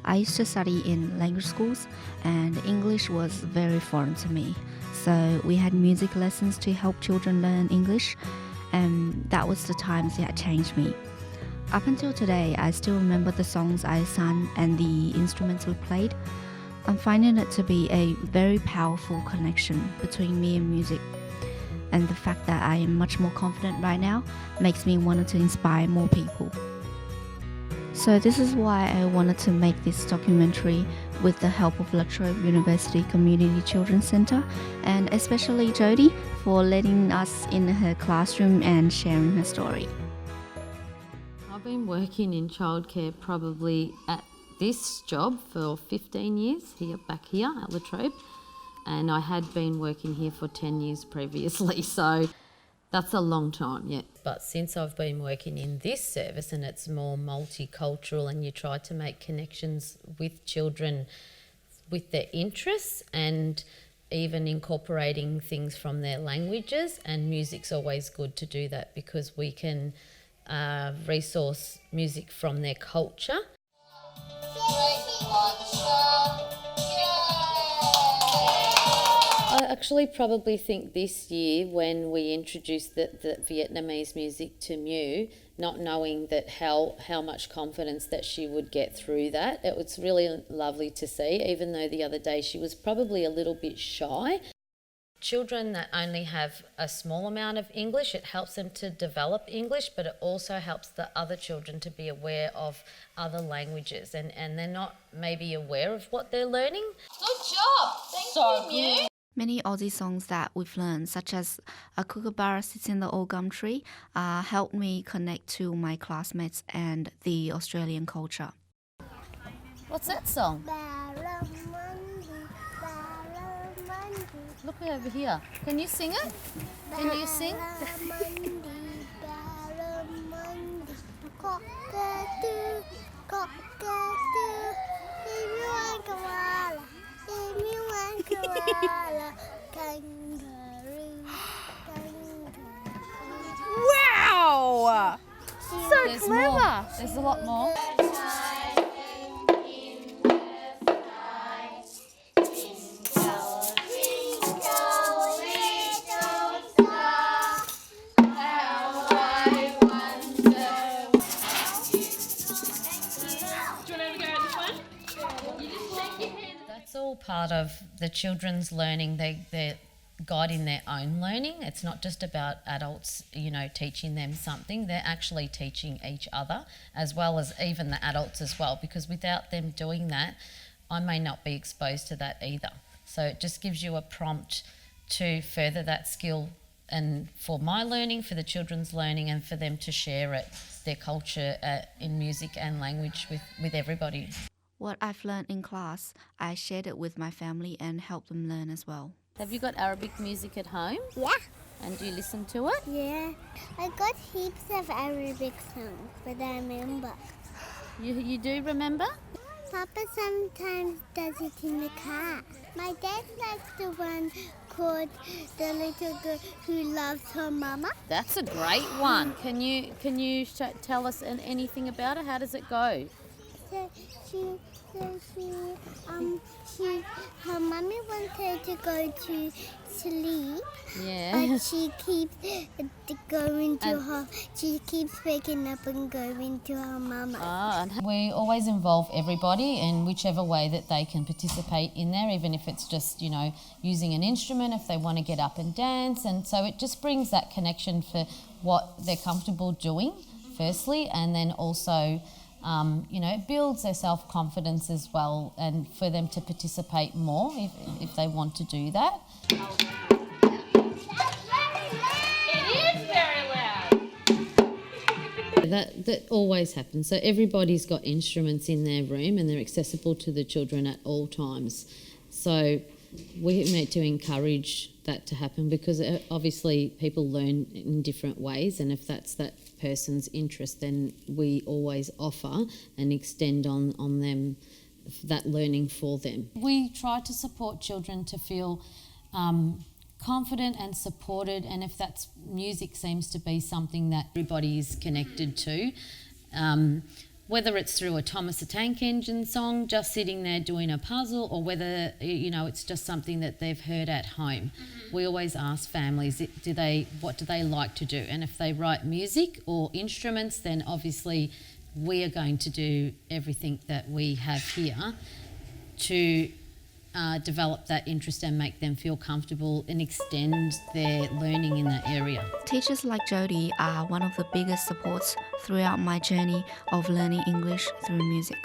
I used to study in language schools, and English was very foreign to me. So we had music lessons to help children learn English, and that was the times it had changed me. Up until today, I still remember the songs I sang and the instruments we played. I'm finding it to be a very powerful connection between me and music. And the fact that I am much more confident right now makes me want to inspire more people. So this is why I wanted to make this documentary with the help of La Trobe University Community Children's Centre, and especially Jodie for letting us in her classroom and sharing her story. I've been working in childcare probably at this job for 15 years back here at La Trobe. And I had been working here for 10 years previously, so that's a long time, yeah. But since I've been working in this service and it's more multicultural and you try to make connections with children with their interests and even incorporating things from their languages, and music's always good to do that because we can resource music from their culture. I actually probably think this year when we introduced the Vietnamese music to Mew, not knowing that how much confidence that she would get through that, it was really lovely to see, even though the other day she was probably a little bit shy. Children that only have a small amount of English, it helps them to develop English, but it also helps the other children to be aware of other languages and they're not maybe aware of what they're learning. Good job! Thank you, Mew. Many Aussie songs that we've learned, such as A Kookaburra Sits in the Old Gum Tree, helped me connect to my classmates and the Australian culture. What's that song? Look over here. Can you sing it? Can you sing? Wow! There's clever. More. There's a lot more. That's all part of the children's learning. They're guiding their own learning. It's not just about adults, teaching them something. They're actually teaching each other as well as even the adults as well, because without them doing that, I may not be exposed to that either. So it just gives you a prompt to further that skill, and for my learning, for the children's learning, and for them to share it, their culture in music and language with everybody. What I've learned in class, I shared it with my family and helped them learn as well. Have you got Arabic music at home? Yeah. And do you listen to it? Yeah. I got heaps of Arabic songs, but I remember. You do remember? Papa sometimes does it in the car. My dad likes the one called The Little Girl Who Loves Her Mama. That's a great one. Can you tell us anything about it? How does it go? Her mummy wants her to go to sleep. Yeah. But she keeps she keeps waking up and going to her mama. We always involve everybody in whichever way that they can participate in there, even if it's just, using an instrument, if they want to get up and dance. And so it just brings that connection for what they're comfortable doing, firstly, and then also it builds their self-confidence as well, and for them to participate more if they want to do that. It is very loud. That always happens. So everybody's got instruments in their room and they're accessible to the children at all times. So we need to encourage that to happen, because obviously people learn in different ways, and if that's that person's interest, then we always offer and extend on them that learning for them. We try to support children to feel confident and supported, and if that's music seems to be something that everybody is connected to, whether it's through a Thomas the Tank Engine song, just sitting there doing a puzzle, or whether, you know, it's just something that they've heard at home. We always ask families, what do they like to do? And if they write music or instruments, then obviously we are going to do everything that we have here to develop that interest and make them feel comfortable and extend their learning in that area. Teachers like Jodie are one of the biggest supports throughout my journey of learning English through music.